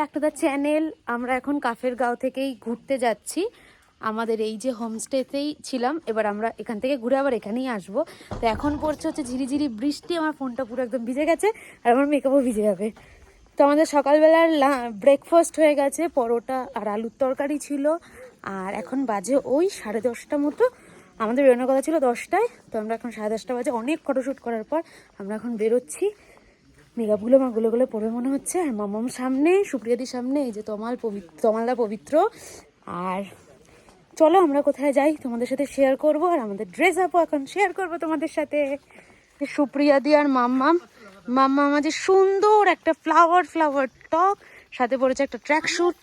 Back to the channel. আমরা এখন কাফের গাঁও থেকেই ঘুরতে যাচ্ছি। আমাদের এই যে হোমস্টেতেই ছিলাম, এবার আমরা এখান থেকে ঘুরে আবার এখানেই আসবো। তো এখন পড়ছে হচ্ছে ঝিরিঝিরি বৃষ্টি, আমার ফোনটা পুরো একদম ভিজে গেছে আর আমার মেকআপও ভিজে যাবে। তো আমাদের সকালবেলার ব্রেকফাস্ট হয়ে গেছে, পরোটা আর আলুর তরকারি ছিল। আর এখন বাজে ওই 10:30 মতো। আমাদের বেরোনোর কথা ছিল 10টায়, তো আমরা এখন 10:30 বাজে। অনেক ফটোশ্যুট করার পর আমরা এখন বেরোচ্ছি। মেকআপগুলো আমার গুলো গুলো পড়বে মনে হচ্ছে। আর মামাম সামনে, সুপ্রিয়াদির সামনে, এই যে তমালদা পবিত্র। আর চলো আমরা কোথায় যাই তোমাদের সাথে শেয়ার করব। আর আমাদের ড্রেস আপও এখন শেয়ার করব তোমাদের সাথে। সুপ্রিয়াদি আর মাম্মাম আমাদের সুন্দর একটা ফ্লাওয়ার টপ, সাথে পরেছে একটা ট্র্যাক স্যুট।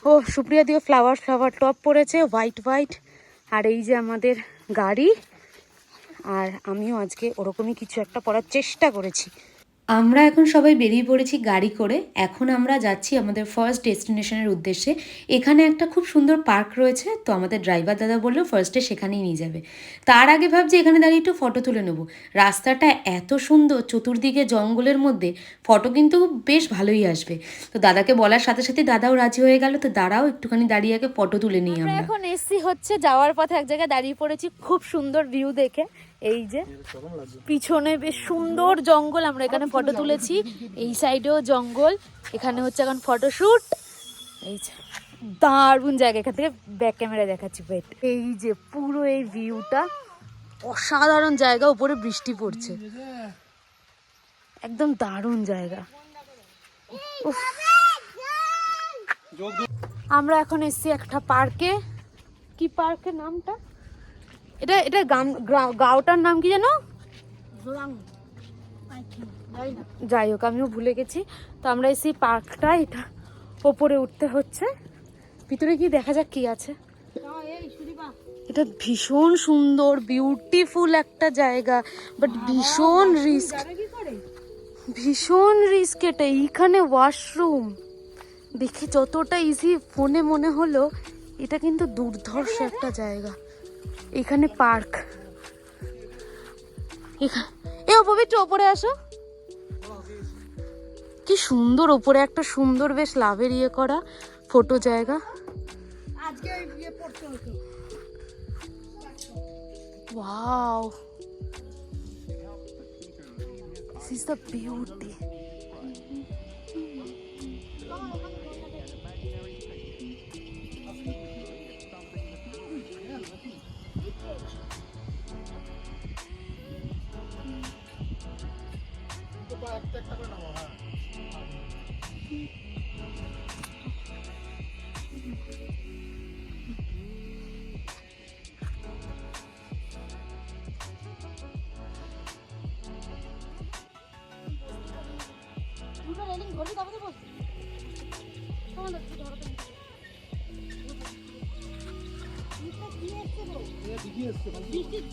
ও সুপ্রিয়াদিও ফ্লাওয়ার টপ পরেছে, হোয়াইট। আর এই যে আমাদের গাড়ি, আর আমিও আজকে ওরকমই কিছু একটা পরার চেষ্টা করেছি। আমরা এখন সবাই বেরিয়ে পড়েছি গাড়ি করে। এখন আমরা যাচ্ছি আমাদের ফার্স্ট ডেস্টিনেশনের উদ্দেশ্যে। এখানে একটা খুব সুন্দর পার্ক রয়েছে, তো আমাদের ড্রাইভার দাদা বললো ফার্স্টে সেখানেই নিয়ে যাবে। তার আগে ভাবছি এখানে দাঁড়িয়ে একটু ফটো তুলে নেব। রাস্তাটা এত সুন্দর, চতুর্দিকে জঙ্গলের মধ্যে, ফটো কিন্তু বেশ ভালোই আসবে। তো দাদাকে বলার সাথে সাথে দাদাও রাজি হয়ে গেল। তো দাঁড়াও একটুখানি দাঁড়িয়ে আগে ফটো তুলে নিই। আমরা এখন এসছি হচ্ছে যাওয়ার পথে এক জায়গায় দাঁড়িয়ে পড়েছি, খুব সুন্দর ভিউ দেখে। এই যে পিছনে বেশ সুন্দর জঙ্গল, আমরা এখানে ফটো তুলেছি। এই সাইডেও জঙ্গল, এখানে হচ্ছে এখন ফটোশুট। এই যে দারুণ জায়গা, এখান থেকে ব্যাক ক্যামেরা দেখাচ্ছি। এই যে পুরো এই ভিউটা অসাধারণ জায়গা, উপরে বৃষ্টি পড়ছে, একদম দারুণ জায়গা। আমরা এখন এসছি একটা পার্কে। কি পার্কের নামটা? এটা গাঁওটার নাম কি জানো? যাই হোক, আমিও ভুলে গেছি। তো আমরা এসি পার্কটা, এটা ওপরে উঠতে হচ্ছে। ভিতরে কি দেখা যাক কি আছে। এটা ভীষণ সুন্দর বিউটিফুল একটা জায়গা, বাট ভীষণ রিস্ক এটা। এইখানে ওয়াশরুম দেখে যতটা ইজি ফোনে মনে হলো, এটা কিন্তু দুর্ধর্ষ একটা জায়গা। এখানে পার্ক, এ পবিত্র ওপরে আসো। কি সুন্দর, ওপরে একটা সুন্দর বেশ লাভের করা ফটো জায়গা। Wow, this is the beauty.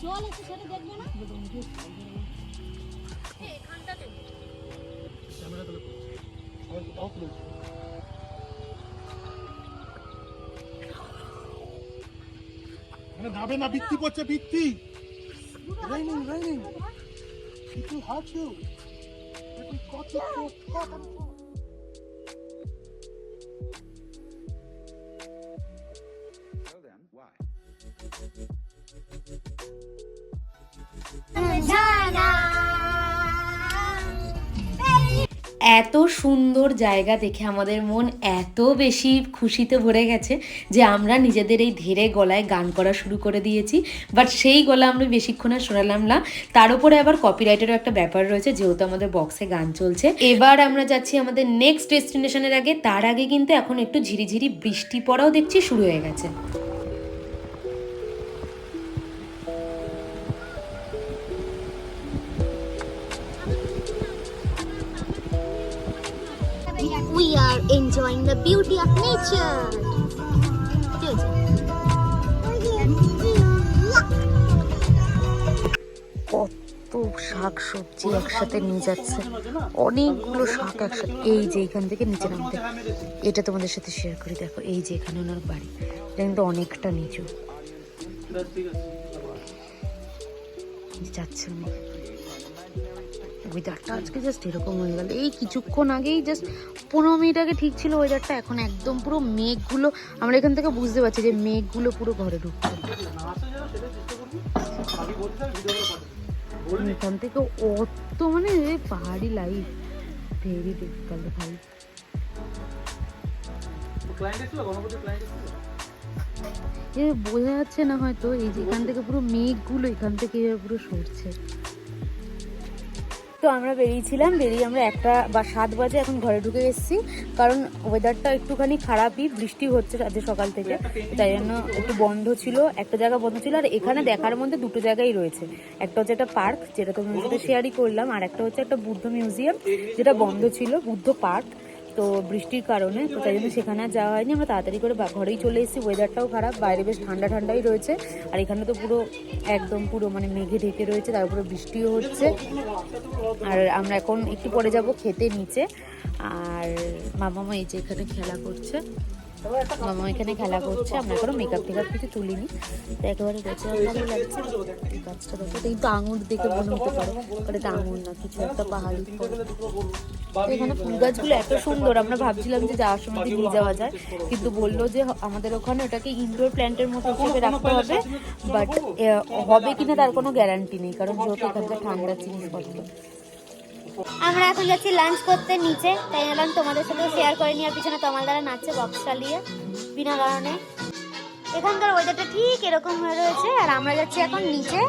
জল আছে সেটা দেখবে না। নাবে না, বৃষ্টি পড়ছে, বৃষ্টি। Raining. It will hurt you. It will cut your throat. Tell them why. এত সুন্দর জায়গা দেখে আমাদের মন এত বেশি খুশিতে ভরে গেছে যে আমরা নিজেদের এই ধীরে গলায় গান করা শুরু করে দিয়েছি। বাট সেই গলা আমরা বেশিক্ষণ আর শোনালাম না, তার উপরে আবার কপিরাইটেরও একটা ব্যাপার রয়েছে, যেহেতু আমাদের বক্সে গান চলছে। এবার আমরা যাচ্ছি আমাদের নেক্সট ডেস্টিনেশনের আগে। তার আগে কিন্তু এখন একটু ঝিরিঝিরি বৃষ্টি পড়াও দেখছি শুরু হয়ে গেছে। We are enjoying the beauty of nature. কত শাক সবজি একসাথে নিয়ে যাচ্ছে, অনেকগুলো শাক একসাথে। এই যে এখান থেকে নিচে নামতে, এটা তোমাদের সাথে শেয়ার করি। দেখো এই যে এখানে ওনার বাড়ি, এটা কিন্তু অনেকটা নিচু যাচ্ছে। ওয়েদারটা আজকে জাস্ট এরকম হয়ে গেল। এই কিছুক্ষণ আগেই জাস্ট 15 মিনিট আগে ঠিক ছিল ওয়েদারটা, এখন একদম পুরো মেঘগুলো, আমরা এখান থেকে বুঝতে পারছি যে মেঘগুলো পুরো ঘরে ঢুকছে। এখান থেকে অত মানে পাহাড়ি লাইফ, ভেরি ডিফিকাল্ট ভাই। বোঝা যাচ্ছে না হয়তো, এই যে এখান থেকে পুরো মেঘগুলো এখান থেকে পুরো সরছে। তো আমরা বেরিয়েছিলাম, বেরিয়ে আমরা 1টা বা 7 বাজে এখন ঘরে ঢুকে এসেছি, কারণ ওয়েদারটা একটুখানি খারাপই, বৃষ্টি হচ্ছে আজ সকাল থেকে, তাই জন্য একটু বন্ধ ছিল, একটা জায়গা বন্ধ ছিল। আর এখানে দেখার মধ্যে 2টো জায়গায় রয়েছে, একটা হচ্ছে একটা পার্ক যেটা তোমার সাথে শেয়ারই করলাম, আর একটা হচ্ছে একটা বুদ্ধ মিউজিয়াম যেটা বন্ধ ছিল, বুদ্ধ পার্ক। তো বৃষ্টির কারণে তো তাই জন্য সেখানে আর যাওয়া হয়নি, আমরা তাড়াতাড়ি করে ঘরেই চলে এসেছি। ওয়েদারটাও খারাপ, বাইরে বেশ ঠান্ডা ঠান্ডাই রয়েছে, আর এখানে তো পুরো একদম পুরো মানে মেঘে ঢেকে রয়েছে, তারপরে বৃষ্টিও হচ্ছে। আর আমরা এখন একটু পরে যাব খেতে নিচে। আর মামা এই যে এখানে খেলা করছে, মামা এখানে খেলা করছে, আমরা এখনো মেকআপ টেকআপ কিছু তুলিনি, তো একেবারে গেছে। ভালো লাগছে এই গাছটা দেখো, কিন্তু আঙুর দেখে মনে হতে পারে বাট এটা আঙুর না, কিছু একটা পাহাড়ি ফল। তো এখানে ফুল গাছগুলো এত সুন্দর, আমরা ভাবছিলাম যে যাওয়ার সময় নিয়ে যাওয়া যায়, কিন্তু বললো যে আমাদের ওখানে ওটাকে ইনডোর প্ল্যান্টের মতো হিসেবে রাখতে হবে, বাট হবে কিনা তার কোনো গ্যারান্টি নেই, কারণ যেহেতু এখানকার ঠান্ডা জিনিসপত্র। আমরা এখন যাচ্ছি লাঞ্চ করতে নিচে, তাই এলাম তোমাদের সাথে শেয়ার করে নিয়ে। আর পিছনে তোমার দ্বারা নাচছে বক্স চালিয়ে বিনা কারণে। এখানকার ওয়েদারটা ঠিক এরকম হয়ে রয়েছে, আর আমরা যাচ্ছি এখন নিচে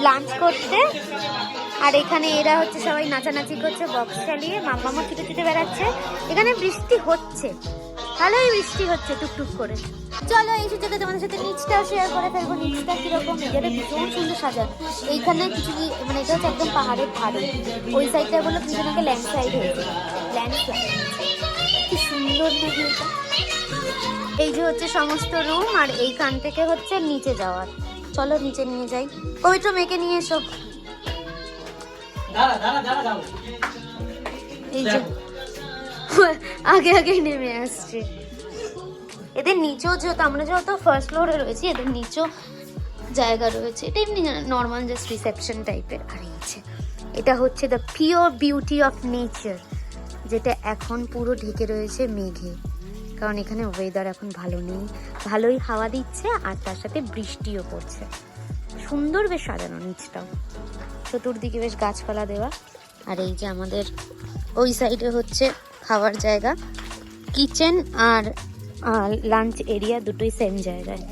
লাঞ্চ করতে। আর এখানে এরা হচ্ছে সবাই নাচানাচি করছে বক্স চালিয়ে, মাম্মামা ছুটে ছুটে বেড়াচ্ছে। এখানে বৃষ্টি হচ্ছে, ভালোই বৃষ্টি হচ্ছে টুকটুক করে। চলো এই সুযোগে তোমাদের সাথে নিচটাও শেয়ার করে ফেলবো। নিচটা কিরকম, এটা ভীষণ সুন্দর সাজানো। এইখানে কিছু মানে এটা হচ্ছে একদম পাহাড়ের ধারে, ওই সাইডটা বললো পিছনে ল্যান্ড সাইড হয়েছে, ল্যান্ডস্লাইড। কি সুন্দর দেখি এটা। এই যে হচ্ছে সমস্ত রুম, আর এইখান থেকে হচ্ছে নিচে যাওয়ার। চলো নিচে নিয়ে যাই, পবিত্র মেয়েকে নিয়ে এসো। এই যে আগে আগেই নেমে আসছে। এদের নিচেও যেহেতু আমরা যেহেতু ফার্স্ট ফ্লোরে রয়েছি, এদের নিচেও জায়গা রয়েছে। এটা এমনি নর্মাল জাস্ট রিসেপশন টাইপের। আর এই যে এটা হচ্ছে the pure beauty of nature, যেটা এখন পুরো ঢেকে রয়েছে মেঘে, কারণ এখানে ওয়েদার এখন ভালো নেই, ভালোই হাওয়া দিচ্ছে আর তার সাথে বৃষ্টিও পড়ছে। সুন্দর বেশ সাজানো নিচটাও, চতুর্দিকে বেশ গাছপালা দেওয়া। আর এই যে আমাদের ওই সাইডে হচ্ছে খাওয়ার জায়গা, কিচেন আর লাঞ্চ এরিয়া দুটোই সেম জায়গায়।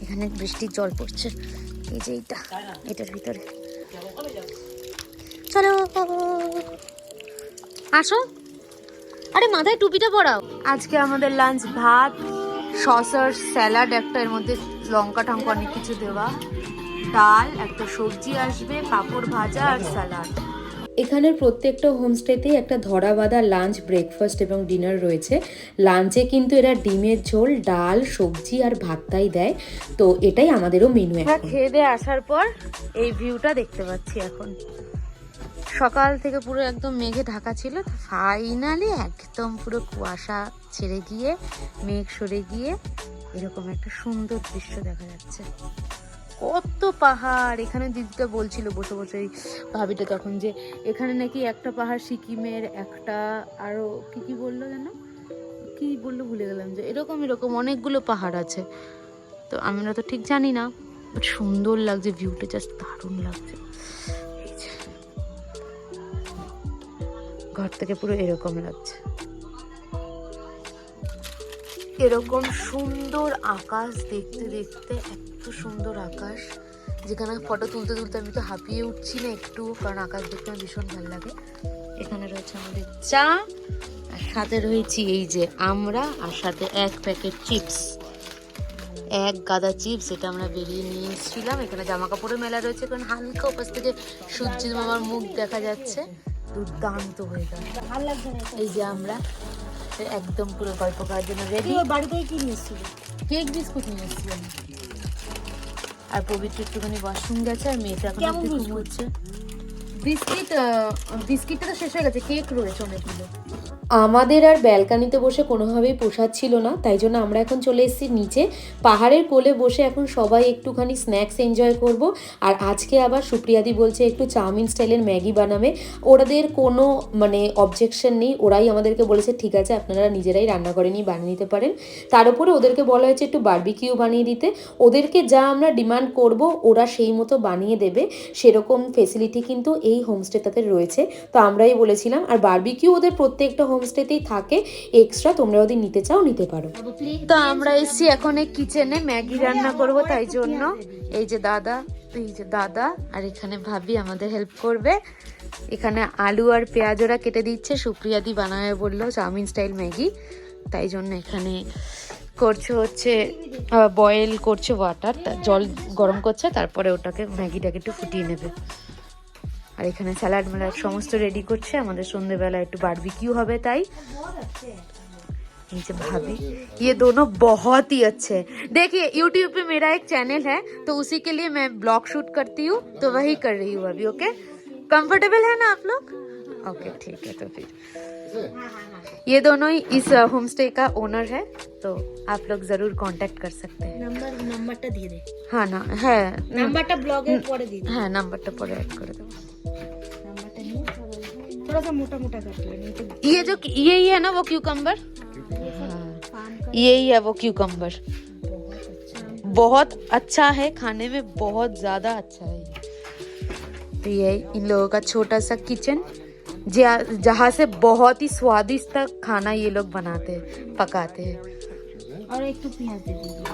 এখানে বৃষ্টির জল পড়ছে, এই যে এটার ভিতরে। চলো আসো, আরে মাথায় টুপিটা পরাও। আজকে আমাদের লাঞ্চ ভাত, সসার স্যালাড, একটা এর মধ্যে লঙ্কা টঙ্কা অনেক কিছু দেওয়া, ডাল, একটা সবজি আসবে, পাঁপড় ভাজা আর স্যালাড। এখানের প্রত্যেকটা হোমস্টেতেই একটা ধরা বাঁধা লাঞ্চ, ব্রেকফাস্ট এবং ডিনার রয়েছে। লাঞ্চে কিন্তু এরা ডিমের ঝোল, ডাল, সবজি আর ভাতটাই দেয়, তো এটাই আমাদেরও মেনু। খেয়ে দিয়ে আসার পর এই ভিউটা দেখতে পাচ্ছি এখন। সকাল থেকে পুরো একদম মেঘে ঢাকা ছিল, ফাইনালি একদম পুরো কুয়াশা ছেড়ে গিয়ে মেঘ সরে গিয়ে এরকম একটা সুন্দর দৃশ্য দেখা যাচ্ছে। কত পাহাড়! এখানে দিদিটা বলছিল বসে বসে, ভাবিটা তখন, যে এখানে নাকি একটা পাহাড় সিকিমের, একটা আরো কি বললো যেন, কি বললো ভুলে গেলাম, যে এরকম এরকম অনেকগুলো পাহাড় আছে। তো আমরা তো ঠিক জানি না, বাট সুন্দর লাগছে ভিউটা, জাস্ট দারুণ লাগছে। ঘর থেকে পুরো এরকম লাগছে, এরকম সুন্দর আকাশ দেখতে দেখতে, এত সুন্দর আকাশ, যেখানে ফটো তুলতে তুলতে আমি তো হাঁপিয়ে উঠছি না একটু, কারণ আকাশ দেখতে আমার ভীষণ ভালো লাগে। এখানে রয়েছে আমাদের চা, আর সাথে রয়েছি এই যে আমরা, আর সাথে 1 প্যাকেট চিপস, 1 গাদা চিপস, এটা আমরা বেরিয়ে নিয়ে এসেছিলাম। এখানে জামা কাপড়ের মেলা রয়েছে, কারণ হালকা উপাস থেকে সূর্যের মামার মুখ দেখা যাচ্ছে, দুর্দান্ত হয়ে গেল। এই যে আমরা একদম পুরো গল্প করার জন্য রেডি। বাড়িতে কি নিয়ে এসেছিল? কেক বিস্কুট নিয়ে এসেছিলাম। আর পবিত্র একটুখানি ওয়াশরুম গেছে, আর মেয়েটা এখন ঘুমোচ্ছে। বিস্কিটটা তো শেষ হয়ে গেছে, কেক রয়েছে অনেকগুলো। আমাদের আর ব্যালকানিতে বসে কোনোভাবেই পোষাচ্ছিল না, তাই জন্য আমরা এখন চলে এসেছি নিচে পাহাড়ের কোলে বসে এখন সবাই একটুখানি স্ন্যাক্স এনজয় করব। আর আজকে আবার সুপ্রিয়াদি বলছে একটু চাউমিন স্টাইলের ম্যাগি বানাবে। ওদের কোনো মানে অবজেকশন নেই, ওরাই আমাদেরকে বলেছে ঠিক আছে আপনারা নিজেরাই রান্না করে নিয়ে বানিয়ে নিতে পারেন। তার উপরে ওদেরকে বলা হয়েছে একটু বারবিকিউ বানিয়ে দিতে। ওদেরকে যা আমরা ডিমান্ড করব ওরা সেই মতো বানিয়ে দেবে, সেরকম ফেসিলিটি কিন্তু এই হোমস্টেটাতে রয়েছে। তো আমরাই বলেছিলাম, আর বারবিকিউ ওদের প্রত্যেকটা হোমস্টেতেই থাকে এক্সট্রা, তোমরা যদি নিতে চাও নিতে পারো। তো আমরা এসেছি এখন এই কিচেনে ম্যাগি রান্না করব, তাই জন্য এই যে দাদা আর এখানে ভাবি আমাদের হেল্প করবে। এখানে আলু আর পেঁয়াজ ওরা কেটে দিচ্ছে, সুপ্রিয়াদি বানাবে বললো চাউমিন স্টাইল ম্যাগি, তাই জন্য এখানে করছে হচ্ছে বয়েল করছে ওয়াটার, জল গরম করছে, তারপরে ওটাকে ম্যাগিটাকে একটু ফুটিয়ে নেবে। আর এখানে স্যালাড ম্যালাড সমস্ত রেডি করছে, আমাদের সন্ধ্যেবেলা একটু বারবিকিউ হবে তাই। नीचे भाभी ये दोनों बहुत ही अच्छे हैं। देखिए YouTube पे मेरा एक चैनल है तो उसी के लिए मैं ब्लॉग शूट करती हूँ, तो वही कर रही हूँ अभी। ओके, कंफर्टेबल है ना आप लोग? ओके ठीक है, तो फिर ये दोनों ही इस होम स्टे का ओनर है, तो आप लोग जरूर कांटेक्ट कर सकते हैं। নাম্বারটা দিয়ে দে, हाँ ना है, নাম্বারটা ব্লগের পরে দিয়ে দে, हाँ नंबर तो पर ऐड कर दो। নাম্বারটা নিয়ে थोड़ा सा मोटा मोटा काट लो, नहीं तो ये जो यही है ना वो क्यूकम्बर, यही है वो क्यूकम्बर, बहुत अच्छा है खाने में, बहुत ज्यादा अच्छा है। तो ये इन लोगों का छोटा सा किचन जहाँ से बहुत ही स्वादिष्ट खाना ये लोग बनाते हैं, पकाते हैं। और एक तो प्याज दे दीजिए।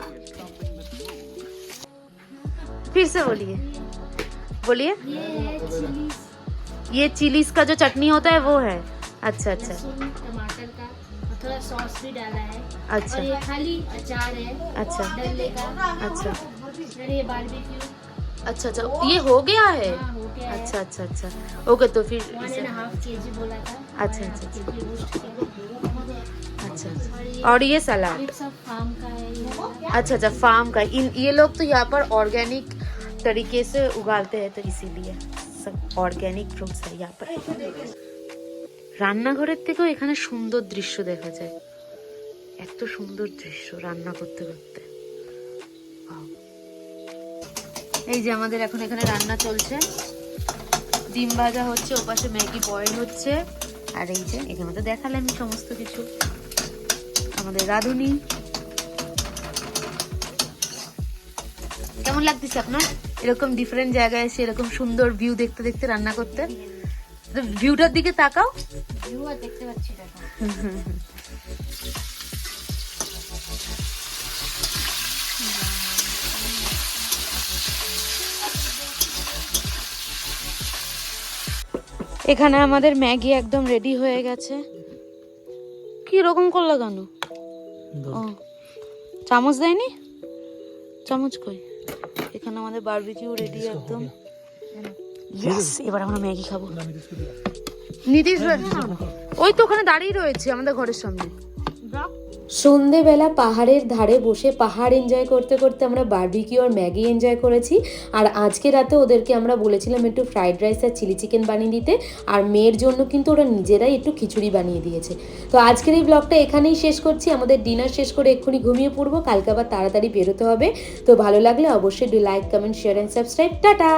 फिर से बोलिए ये चिलीज का जो चटनी होता है वो है। अच्छा अच्छा टमाटर का और थोड़ा सॉस भी डाला है, अच्छा और ये खाली अचार है अच्छा डल्ले का, अच्छा और ये बारबेक्यू अच्छा अच्छा ये हो गया है। हो गया है। अच्छा अच्छा अच्छा ओके, तो फिर 1.5 kg बोला था। अच्छा अच्छा अच्छा kg रोस्ट किया। अच्छा और ये सलाद, ये सब फार्म का है ये। अच्छा अच्छा फार्म का। ये लोग तो यहाँ पर ऑर्गेनिक तरीके से उगाते हैं, तो इसीलिए सब ऑर्गेनिक फ्रूट्स है यहाँ पर। রান্নাঘরের থেকেও এখানে সুন্দর দৃশ্য দেখা যায়, এত সুন্দর দৃশ্য রান্না করতে করতে। এই যে আমাদের এখন এখানে রান্না চলছে, ডিম ভাজা হচ্ছে, ওপাশে ম্যাগি বয়েল হচ্ছে, আর এই যে এখানে তো দেখালাম সমস্ত কিছু। আমাদের রাঁধুনি কেমন লাগতেছে আপনার এরকম ডিফারেন্ট জায়গায় এসে এরকম সুন্দর ভিউ দেখতে দেখতে রান্না করতে? ভিউটার দিকে তাকাও, ভিউ আর দেখতে পাচ্ছি দেখো। এখানে আমাদের ম্যাগি একদম রেডি হয়ে গেছে। কি রকম করলো কেন? ও চামচ দেয়নি, চামচ কই? এখানে আমাদের বারবিকিউ রেডি একদম। ইয়েস, এবার আমরা ম্যাগি খাবো। নীতিশ ওই তো ওখানে দাঁড়িয়ে রয়েছে আমাদের ঘরের সামনে। সন্ধেবেলা পাহাড়ের ধারে বসে পাহাড় এনজয় করতে করতে আমরা বারবিকিউ আর ম্যাগি এনজয় করেছি। আর আজকে রাতে ওদেরকে আমরা বলেছিলাম একটু ফ্রাইড রাইস আর চিলি চিকেন বানিয়ে দিতে, আর মেয়ের জন্য কিন্তু ওরা নিজেরাই একটু খিচুড়ি বানিয়ে দিয়েছে। তো আজকের এই ব্লগটা এখানেই শেষ করছি। আমাদের ডিনার শেষ করে এক্ষুনি ঘুমিয়ে পড়বো, কালকে আবার তাড়াতাড়ি বেরোতে হবে। তো ভালো লাগলে অবশ্যই like, comment, share and subscribe. Tata.